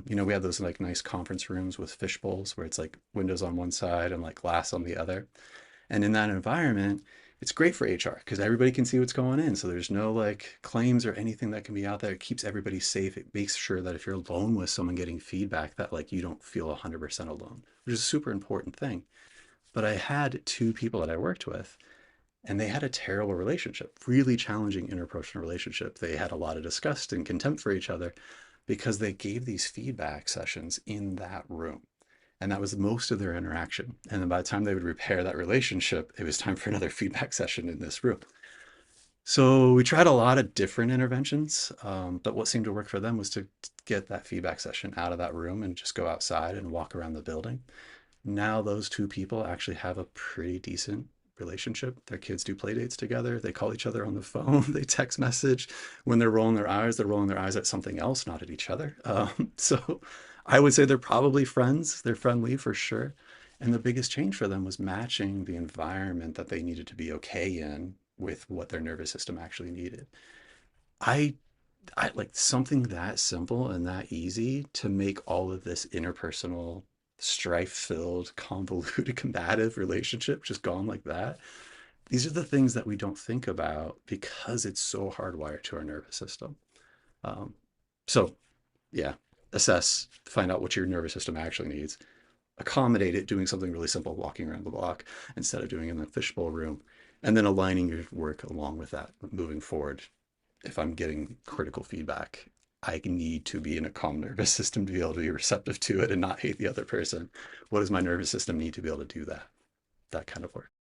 We have those like nice conference rooms with fish bowls where it's like windows on one side and like glass on the other. And in that environment, it's great for HR because everybody can see what's going in. So there's no like claims or anything that can be out there. It keeps everybody safe. It makes sure that if you're alone with someone getting feedback, that like you don't feel 100% alone, which is a super important thing. But I had two people that I worked with, and they had a terrible relationship, really challenging interpersonal relationship. They had a lot of disgust and contempt for each other because they gave these feedback sessions in that room. And that was most of their interaction. And then by the time they would repair that relationship, it was time for another feedback session in this room. So we tried a lot of different interventions, but what seemed to work for them was to get that feedback session out of that room and just go outside and walk around the building. Now those two people actually have a pretty decent relationship. Their kids do play dates together. They call each other on the phone. They text message. When they're rolling their eyes, they're rolling their eyes at something else, not at each other. So I would say they're probably friends. They're friendly for sure. And the biggest change for them was matching the environment that they needed to be okay in with what their nervous system actually needed. I I like something that simple and that easy to make all of this interpersonal, strife-filled, convoluted, combative relationship just gone like that. These are the things that we don't think about because it's so hardwired to our nervous system. Um, so, yeah, assess, find out what your nervous system actually needs, accommodate it doing something really simple, walking around the block instead of doing it in the fishbowl room, and then aligning your work along with that moving forward. If I'm getting critical feedback, I need to be in a calm nervous system to be able to be receptive to it and not hate the other person. What does my nervous system need to be able to do that? That kind of work.